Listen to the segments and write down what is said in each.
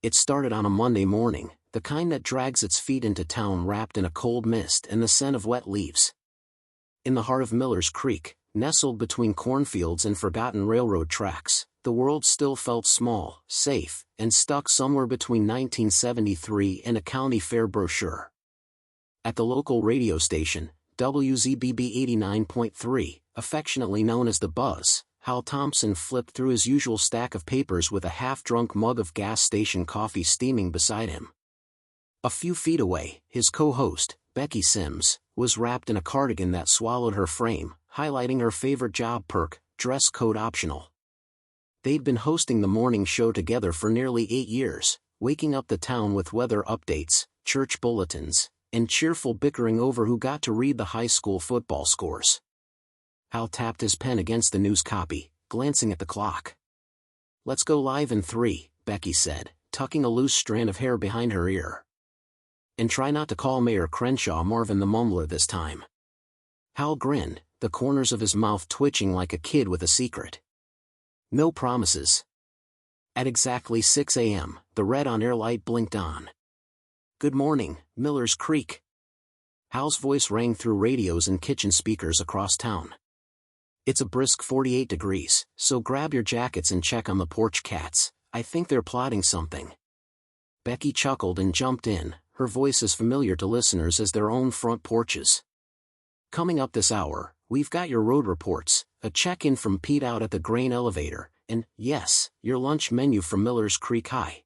It started on a Monday morning, the kind that drags its feet into town wrapped in a cold mist and the scent of wet leaves. In the heart of Miller's Creek, nestled between cornfields and forgotten railroad tracks, the world still felt small, safe, and stuck somewhere between 1973 and a county fair brochure. At the local radio station, WZBB 89.3, affectionately known as The Buzz, Hal Thompson flipped through his usual stack of papers with a half-drunk mug of gas station coffee steaming beside him. A few feet away, his co-host, Becky Sims, was wrapped in a cardigan that swallowed her frame, highlighting her favorite job perk, dress code optional. They'd been hosting the morning show together for nearly 8 years, waking up the town with weather updates, church bulletins, and cheerful bickering over who got to read the high school football scores. Hal tapped his pen against the news copy, glancing at the clock. "Let's go live in 3, Becky said, tucking a loose strand of hair behind her ear. "And try not to call Mayor Crenshaw Marvin the Mumbler this time." Hal grinned, the corners of his mouth twitching like a kid with a secret. "No promises." At exactly 6 a.m., the red on-air light blinked on. "Good morning, Miller's Creek." Hal's voice rang through radios and kitchen speakers across town. "It's a brisk 48 degrees, so grab your jackets and check on the porch cats. I think they're plotting something." Becky chuckled and jumped in, her voice as familiar to listeners as their own front porches. "Coming up this hour, we've got your road reports, a check-in from Pete out at the grain elevator, and, yes, your lunch menu from Miller's Creek High.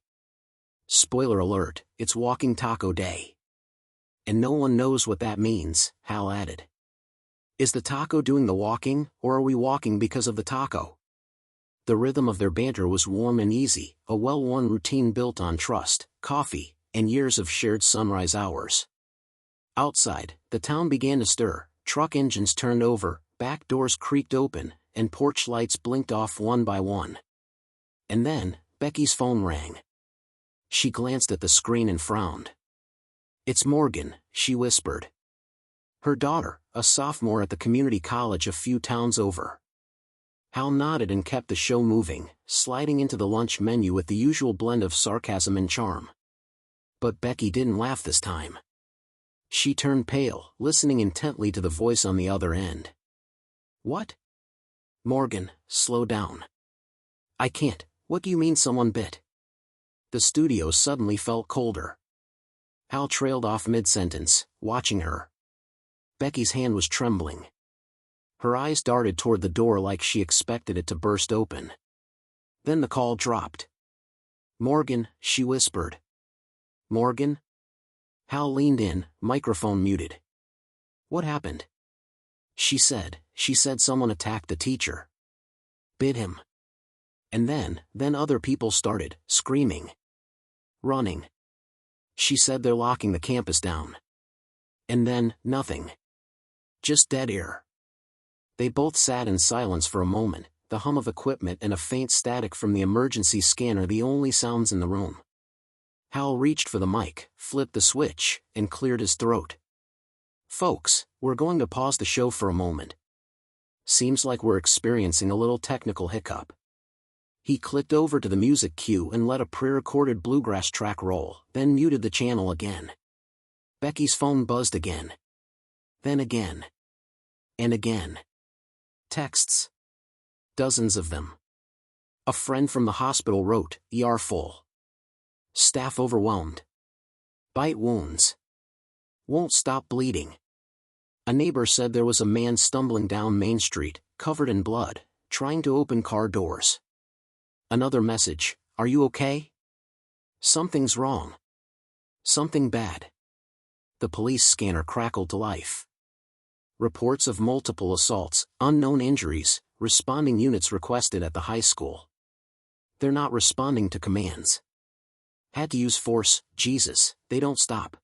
Spoiler alert, it's Walking Taco Day. And no one knows what that means," Hal added. "Is the taco doing the walking, or are we walking because of the taco?" The rhythm of their banter was warm and easy, a well-worn routine built on trust, coffee, and years of shared sunrise hours. Outside, the town began to stir, truck engines turned over, back doors creaked open, and porch lights blinked off one by one. And then, Becky's phone rang. She glanced at the screen and frowned. "It's Morgan," she whispered. Her daughter, a sophomore at the community college a few towns over. Hal nodded and kept the show moving, sliding into the lunch menu with the usual blend of sarcasm and charm. But Becky didn't laugh this time. She turned pale, listening intently to the voice on the other end. "What?" "Morgan, slow down." "I can't. What do you mean someone bit?" The studio suddenly felt colder. Hal trailed off mid-sentence, watching her. Becky's hand was trembling. Her eyes darted toward the door like she expected it to burst open. Then the call dropped. "Morgan," she whispered. "Morgan?" Hal leaned in, microphone muted. "What happened?" She said someone attacked the teacher. Bit him. And then other people started, screaming. Running. She said they're locking the campus down. And then, nothing. Just dead air. They both sat in silence for a moment, the hum of equipment and a faint static from the emergency scanner the only sounds in the room. Hal reached for the mic, flipped the switch, and cleared his throat. "Folks, we're going to pause the show for a moment. Seems like we're experiencing a little technical hiccup." He clicked over to the music cue and let a pre-recorded bluegrass track roll, then muted the channel again. Becky's phone buzzed again. Then again. And again. Texts. Dozens of them. A friend from the hospital wrote, "ER full. Staff overwhelmed. Bite wounds. Won't stop bleeding." A neighbor said there was a man stumbling down Main Street, covered in blood, trying to open car doors. Another message, "Are you okay? Something's wrong. Something bad." The police scanner crackled to life. Reports of multiple assaults, unknown injuries, responding units requested at the high school. They're not responding to commands. Had to use force, Jesus, they don't stop.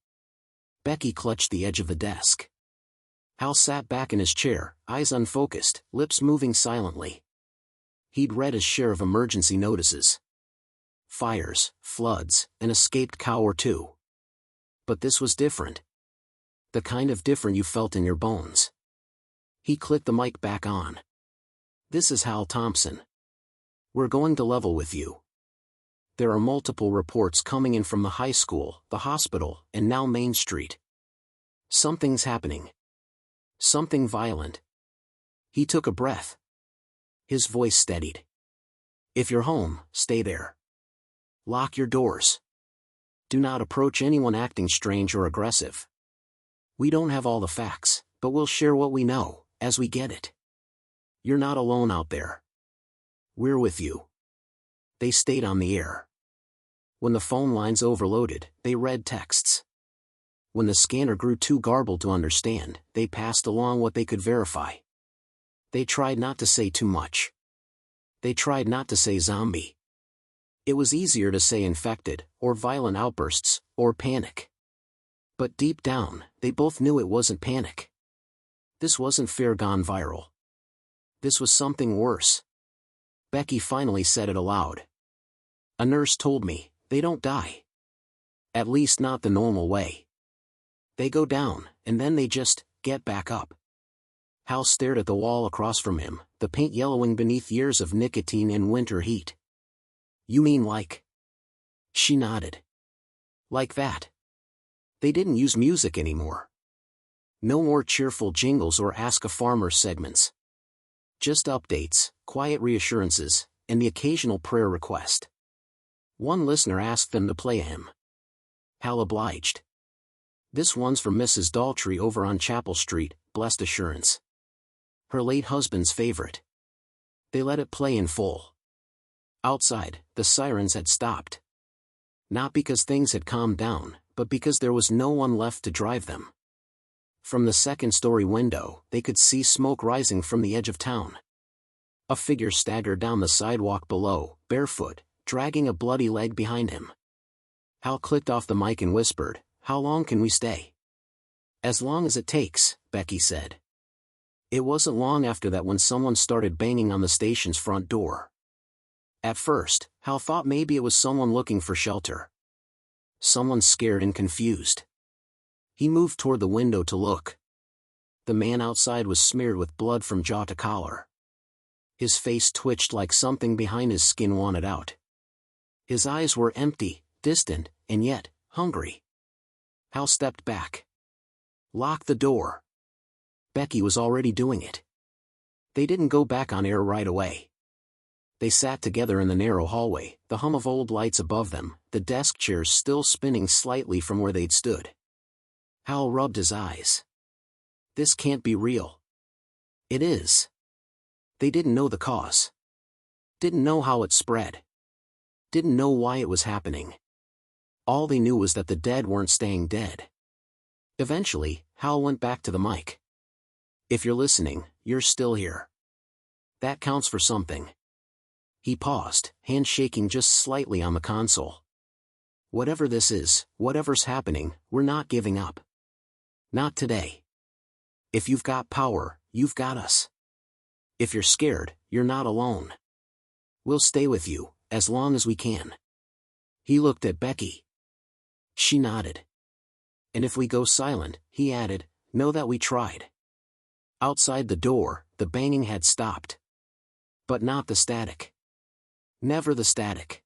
Becky clutched the edge of the desk. Hal sat back in his chair, eyes unfocused, lips moving silently. He'd read his share of emergency notices. Fires, floods, an escaped cow or two. But this was different. The kind of different you felt in your bones. He clicked the mic back on. "This is Hal Thompson. We're going to level with you. There are multiple reports coming in from the high school, the hospital, and now Main Street. Something's happening. Something violent. He took a breath. His voice steadied. If you're home, stay there. Lock your doors. Do not approach anyone acting strange or aggressive. We don't have all the facts, but we'll share what we know, as we get it. You're not alone out there. We're with you. They stayed on the air. When the phone lines overloaded, they read texts. When the scanner grew too garbled to understand, they passed along what they could verify. They tried not to say too much. They tried not to say zombie. It was easier to say infected, or violent outbursts, or panic. But deep down, they both knew it wasn't panic. This wasn't fear gone viral. This was something worse. Becky finally said it aloud. A nurse told me, they don't die. At least not the normal way. They go down, and then they just get back up. Hal stared at the wall across from him, the paint yellowing beneath years of nicotine and winter heat. You mean like? She nodded. Like that. They didn't use music anymore. No more cheerful jingles or Ask a Farmer segments. Just updates, quiet reassurances, and the occasional prayer request. One listener asked them to play a hymn. Hal obliged. This one's for Mrs. Daltrey over on Chapel Street, Blessed Assurance. Her late husband's favorite. They let it play in full. Outside, the sirens had stopped. Not because things had calmed down, but because there was no one left to drive them. From the second-story window, they could see smoke rising from the edge of town. A figure staggered down the sidewalk below, barefoot, dragging a bloody leg behind him. Hal clicked off the mic and whispered, "How long can we stay?" "As long as it takes," Becky said. It wasn't long after that when someone started banging on the station's front door. At first, Hal thought maybe it was someone looking for shelter. Someone scared and confused. He moved toward the window to look. The man outside was smeared with blood from jaw to collar. His face twitched like something behind his skin wanted out. His eyes were empty, distant, and yet, hungry. Hal stepped back. Lock the door. Becky was already doing it. They didn't go back on air right away. They sat together in the narrow hallway, the hum of old lights above them, the desk chairs still spinning slightly from where they'd stood. Hal rubbed his eyes. This can't be real. It is. They didn't know the cause. Didn't know how it spread. Didn't know why it was happening. All they knew was that the dead weren't staying dead. Eventually, Hal went back to the mic. If you're listening, you're still here. That counts for something. He paused, hand shaking just slightly on the console. Whatever this is, whatever's happening, we're not giving up. Not today. If you've got power, you've got us. If you're scared, you're not alone. We'll stay with you, as long as we can. He looked at Becky. She nodded. And if we go silent, he added, know that we tried. Outside the door, the banging had stopped. But not the static. Never the static.